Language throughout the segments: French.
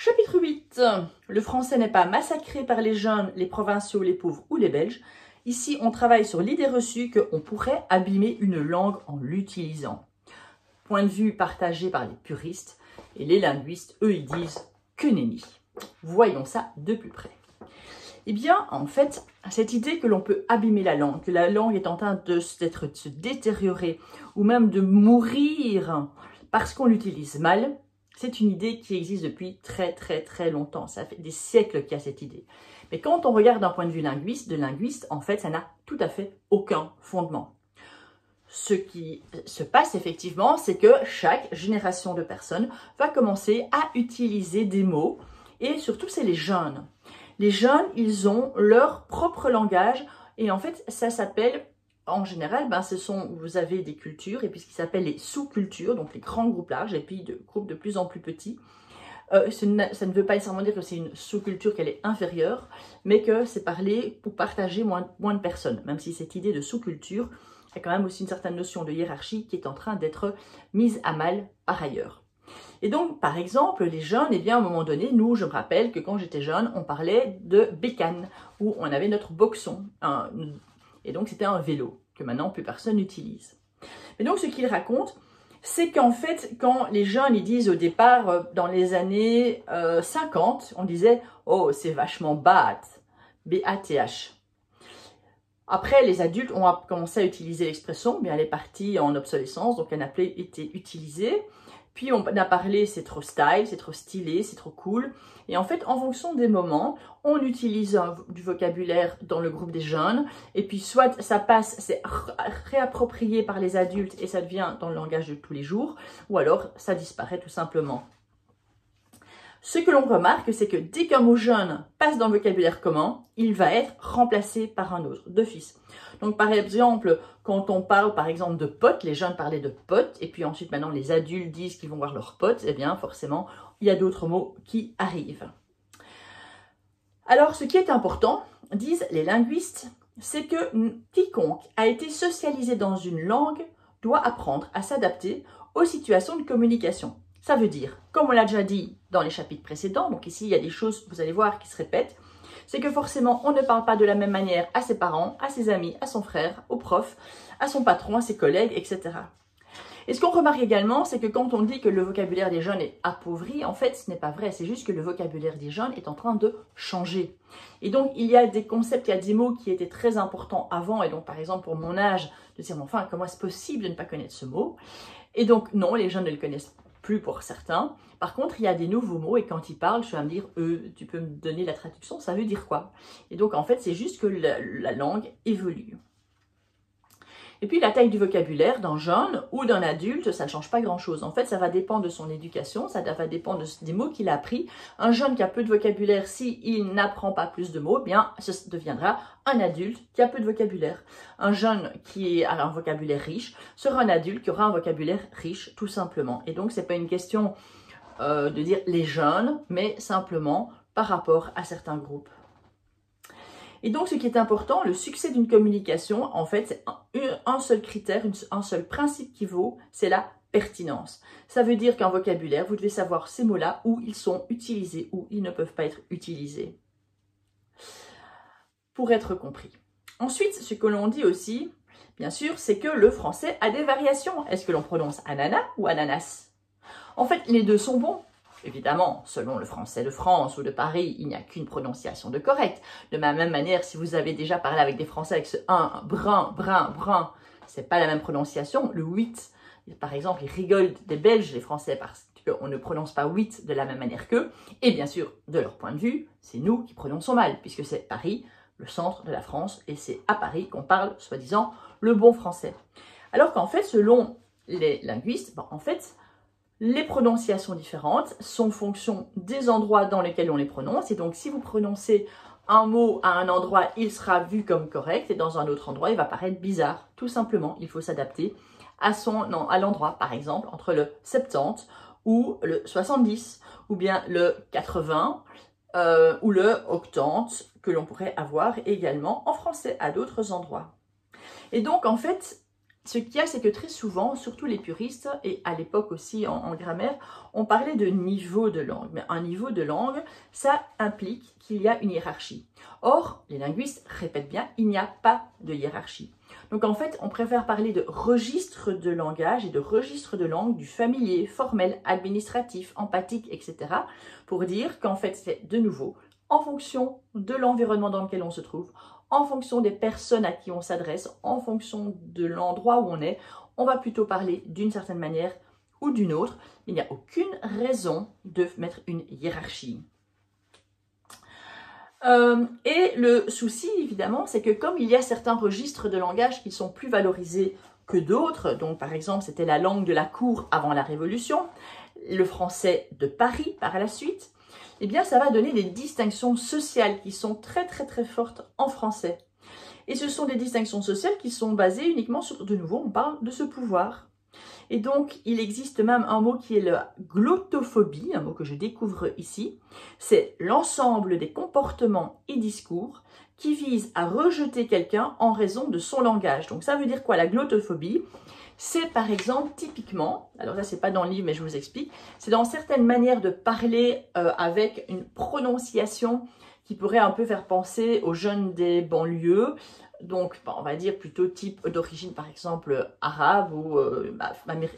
Chapitre 8. Le français n'est pas massacré par les jeunes, les provinciaux, les pauvres ou les Belges. Ici, on travaille sur l'idée reçue qu'on pourrait abîmer une langue en l'utilisant. Point de vue partagé par les puristes et les linguistes, eux, ils disent que nenni. Voyons ça de plus près. Eh bien, en fait, cette idée que l'on peut abîmer la langue, que la langue est en train de se détériorer ou même de mourir parce qu'on l'utilise mal, c'est une idée qui existe depuis très longtemps. Ça fait des siècles qu'il y a cette idée. Mais quand on regarde d'un point de vue linguiste, en fait, ça n'a tout à fait aucun fondement. Ce qui se passe effectivement, c'est que chaque génération de personnes va commencer à utiliser des mots, et surtout c'est les jeunes. Les jeunes, ils ont leur propre langage, et en fait, ça s'appelle, en général, vous avez des cultures, et puis ce qui s'appelle les sous-cultures, donc les grands groupes larges, et puis de groupes de plus en plus petits. Ça ne veut pas nécessairement dire que c'est une sous-culture, qu'elle est inférieure, mais que c'est parler pour partager moins de personnes, même si cette idée de sous-culture, il y a quand même aussi une certaine notion de hiérarchie qui est en train d'être mise à mal par ailleurs. Et donc, par exemple, les jeunes, eh bien, à un moment donné, nous, je me rappelle que quand j'étais jeune, on parlait de bécane, où on avait notre boxon. Et donc, c'était un vélo, que maintenant, plus personne n'utilise. Et donc, ce qu'il raconte, c'est qu'en fait, quand les jeunes, ils disent au départ, dans les années 50, on disait « Oh, c'est vachement BAT », B-A-T-H. Après, les adultes ont commencé à utiliser l'expression, mais elle est partie en obsolescence, donc elle n'a plus été utilisée. Puis on a parlé, c'est trop style, c'est trop stylé, c'est trop cool. Et en fait, en fonction des moments, on utilise du vocabulaire dans le groupe des jeunes. Et puis soit ça passe, c'est réapproprié par les adultes et ça devient dans le langage de tous les jours. Ou alors, ça disparaît tout simplement. Ce que l'on remarque, c'est que dès qu'un mot jeune passe dans le vocabulaire commun, il va être remplacé par un autre, d'office. Donc par exemple, quand on parle par exemple de potes, les jeunes parlaient de potes, et puis ensuite maintenant les adultes disent qu'ils vont voir leurs potes, eh bien forcément, il y a d'autres mots qui arrivent. Alors ce qui est important, disent les linguistes, c'est que quiconque a été socialisé dans une langue doit apprendre à s'adapter aux situations de communication. Ça veut dire, comme on l'a déjà dit dans les chapitres précédents, donc ici il y a des choses, vous allez voir, qui se répètent, c'est que forcément on ne parle pas de la même manière à ses parents, à ses amis, à son frère, au prof, à son patron, à ses collègues, etc. Et ce qu'on remarque également, c'est que quand on dit que le vocabulaire des jeunes est appauvri, en fait ce n'est pas vrai, c'est juste que le vocabulaire des jeunes est en train de changer. Et donc il y a des concepts, il y a des mots qui étaient très importants avant, et donc par exemple pour mon âge, de dire enfin comment est-ce possible de ne pas connaître ce mot? Et donc non, les jeunes ne le connaissent plus pour certains. Par contre, il y a des nouveaux mots et quand ils parlent, je vais me dire, tu peux me donner la traduction, ça veut dire quoi? Et donc, en fait, c'est juste que la langue évolue. Et puis, la taille du vocabulaire d'un jeune ou d'un adulte, ça ne change pas grand-chose. En fait, ça va dépendre de son éducation, ça va dépendre des mots qu'il a appris. Un jeune qui a peu de vocabulaire, s'il n'apprend pas plus de mots, bien, ce deviendra un adulte qui a peu de vocabulaire. Un jeune qui a un vocabulaire riche sera un adulte qui aura un vocabulaire riche, tout simplement. Et donc, ce n'est pas une question de dire les jeunes, mais simplement par rapport à certains groupes. Et donc, ce qui est important, le succès d'une communication, en fait, c'est un seul critère, un seul principe qui vaut, c'est la pertinence. Ça veut dire qu'un vocabulaire, vous devez savoir ces mots-là, où ils sont utilisés, où ils ne peuvent pas être utilisés, pour être compris. Ensuite, ce que l'on dit aussi, bien sûr, c'est que le français a des variations. Est-ce que l'on prononce ananas ou ananas? En fait, les deux sont bons. Évidemment, selon le français de France ou de Paris, il n'y a qu'une prononciation de correcte. De la même manière, si vous avez déjà parlé avec des Français avec ce 1, brun, c'est pas la même prononciation. Le 8, par exemple, ils rigolent des Belges, les Français, parce qu'on ne prononce pas 8 de la même manière qu'eux. Et bien sûr, de leur point de vue, c'est nous qui prononçons mal, puisque c'est Paris, le centre de la France, et c'est à Paris qu'on parle, soi-disant, le bon français. Alors qu'en fait, selon les linguistes, en fait, les prononciations différentes sont fonction des endroits dans lesquels on les prononce. Et donc, si vous prononcez un mot à un endroit, il sera vu comme correct. Et dans un autre endroit, il va paraître bizarre. Tout simplement, il faut s'adapter à l'endroit. Par exemple, entre le 70 ou le 70, ou bien le 80 ou le 80 que l'on pourrait avoir également en français à d'autres endroits. Et donc, en fait, ce qu'il y a, c'est que très souvent, surtout les puristes, et à l'époque aussi en grammaire, on parlait de niveau de langue. Mais un niveau de langue, ça implique qu'il y a une hiérarchie. Or, les linguistes répètent bien, il n'y a pas de hiérarchie. Donc en fait, on préfère parler de registre de langage et de registre de langue du familier, formel, administratif, empathique, etc. pour dire qu'en fait, c'est de nouveau en fonction de l'environnement dans lequel on se trouve, en fonction des personnes à qui on s'adresse, en fonction de l'endroit où on va plutôt parler d'une certaine manière ou d'une autre. Il n'y a aucune raison de mettre une hiérarchie. Et le souci, évidemment, c'est que comme il y a certains registres de langage qui sont plus valorisés que d'autres, donc par exemple, c'était la langue de la cour avant la Révolution, le français de Paris par la suite, eh bien, ça va donner des distinctions sociales qui sont très fortes en français. Et ce sont des distinctions sociales qui sont basées uniquement sur, de nouveau, on parle de ce pouvoir. Et donc, il existe même un mot qui est la glottophobie, un mot que je découvre ici. C'est l'ensemble des comportements et discours qui visent à rejeter quelqu'un en raison de son langage. Donc, ça veut dire quoi, la glottophobie? C'est par exemple, typiquement, alors là, c'est pas dans le livre, mais je vous explique, c'est dans certaines manières de parler avec une prononciation qui pourrait un peu faire penser aux jeunes des banlieues, donc on va dire plutôt type d'origine par exemple arabe ou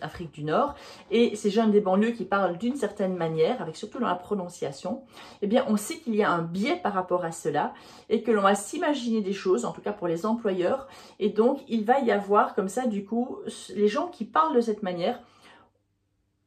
Afrique du Nord, et ces jeunes des banlieues qui parlent d'une certaine manière, avec surtout dans la prononciation, eh bien on sait qu'il y a un biais par rapport à cela, et que l'on va s'imaginer des choses, en tout cas pour les employeurs, et donc il va y avoir comme ça du coup, les gens qui parlent de cette manière,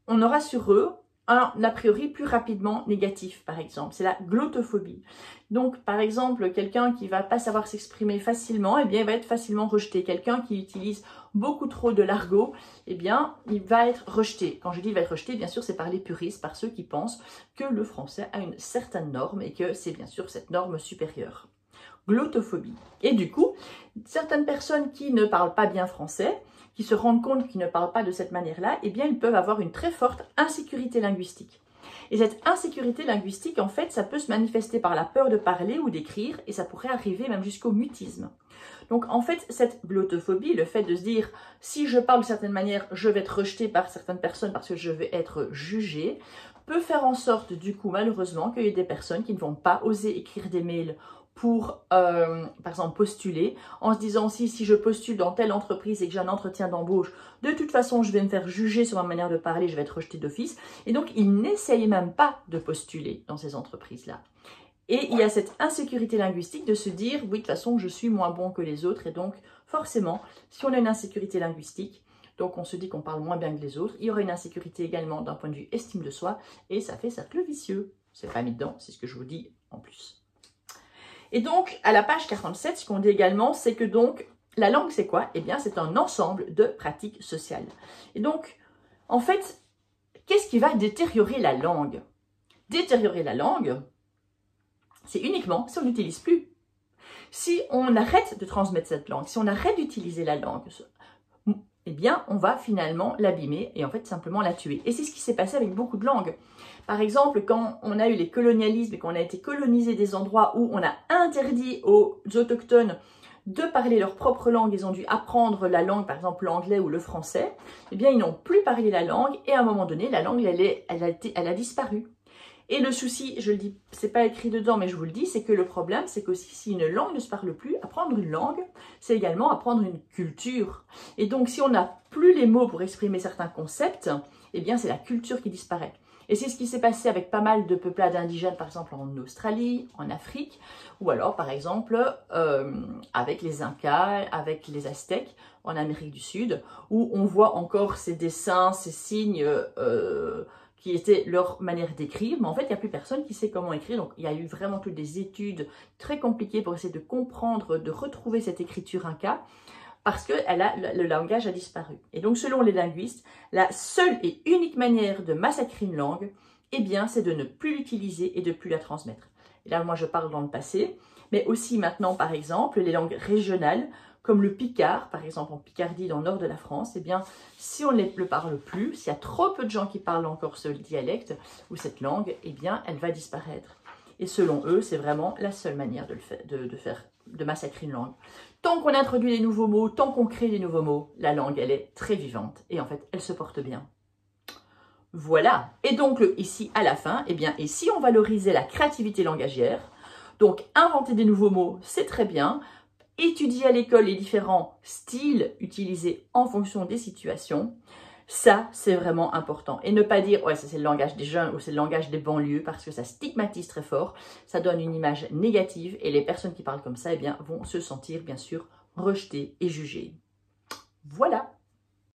on aura sur eux un a priori plus rapidement négatif, par exemple. C'est la glottophobie. Donc, par exemple, quelqu'un qui va pas savoir s'exprimer facilement, eh bien, il va être facilement rejeté. Quelqu'un qui utilise beaucoup trop de l'argot, eh bien, il va être rejeté. Quand je dis il va être rejeté, bien sûr, c'est par les puristes, par ceux qui pensent que le français a une certaine norme et que c'est bien sûr cette norme supérieure. Glottophobie. Et du coup, certaines personnes qui ne parlent pas bien français, qui se rendent compte qu'ils ne parlent pas de cette manière-là, eh bien, ils peuvent avoir une très forte insécurité linguistique. Et cette insécurité linguistique, en fait, ça peut se manifester par la peur de parler ou d'écrire, et ça pourrait arriver même jusqu'au mutisme. Donc, en fait, cette glottophobie, le fait de se dire, si je parle de certaine manière, je vais être rejeté par certaines personnes parce que je vais être jugé, peut faire en sorte, du coup, malheureusement, qu'il y ait des personnes qui ne vont pas oser écrire des mails pour, par exemple, postuler, en se disant aussi, si je postule dans telle entreprise et que j'ai un entretien d'embauche, de toute façon, je vais me faire juger sur ma manière de parler, je vais être rejeté d'office. Et donc, ils n'essayent même pas de postuler dans ces entreprises-là. Et il y a cette insécurité linguistique de se dire, oui, de toute façon, je suis moins bon que les autres. Et donc, forcément, si on a une insécurité linguistique, donc on se dit qu'on parle moins bien que les autres, il y aura une insécurité également d'un point de vue estime de soi, et ça fait cercle vicieux. C'est pas mis dedans, c'est ce que je vous dis en plus. Et donc, à la page 47, ce qu'on dit également, c'est que donc, la langue, c'est quoi? Eh bien, c'est un ensemble de pratiques sociales. Et donc, en fait, qu'est-ce qui va détériorer la langue? Détériorer la langue, c'est uniquement si on n'utilise plus. Si on arrête de transmettre cette langue, si on arrête d'utiliser la langue, eh bien, on va finalement l'abîmer et en fait simplement la tuer. Et c'est ce qui s'est passé avec beaucoup de langues. Par exemple, quand on a eu les colonialismes et qu'on a été colonisé des endroits où on a interdit aux autochtones de parler leur propre langue, ils ont dû apprendre la langue, par exemple l'anglais ou le français, eh bien, ils n'ont plus parlé la langue et à un moment donné, la langue, elle a disparu. Et le souci, je le dis, c'est pas écrit dedans, mais je vous le dis, c'est que le problème, c'est que si une langue ne se parle plus, apprendre une langue, c'est également apprendre une culture. Et donc, si on n'a plus les mots pour exprimer certains concepts, eh bien, c'est la culture qui disparaît. Et c'est ce qui s'est passé avec pas mal de peuplades indigènes, par exemple en Australie, en Afrique, ou alors, par exemple, avec les Incas, avec les Aztèques, en Amérique du Sud, où on voit encore ces dessins, ces signes qui étaient leur manière d'écrire, mais en fait, il n'y a plus personne qui sait comment écrire. Donc, il y a eu vraiment toutes des études très compliquées pour essayer de comprendre, de retrouver cette écriture inca, parce que le langage a disparu. Et donc, selon les linguistes, la seule et unique manière de massacrer une langue, eh bien, c'est de ne plus l'utiliser et de ne plus la transmettre. Et là, moi, je parle dans le passé, mais aussi maintenant, par exemple, les langues régionales, comme le picard, par exemple en Picardie, dans le nord de la France, eh bien, si on ne le parle plus, s'il y a trop peu de gens qui parlent encore ce dialecte ou cette langue, eh bien, elle va disparaître. Et selon eux, c'est vraiment la seule manière de massacrer une langue. Tant qu'on introduit des nouveaux mots, tant qu'on crée des nouveaux mots, la langue, elle est très vivante. Et en fait, elle se porte bien. Voilà. Et donc, ici, à la fin, eh bien, et si on valorisait la créativité langagière, donc inventer des nouveaux mots, c'est très bien. Étudier à l'école les différents styles utilisés en fonction des situations, ça, c'est vraiment important. Et ne pas dire, ouais, ça c'est le langage des jeunes ou c'est le langage des banlieues, parce que ça stigmatise très fort, ça donne une image négative et les personnes qui parlent comme ça, eh bien, vont se sentir, bien sûr, rejetées et jugées. Voilà.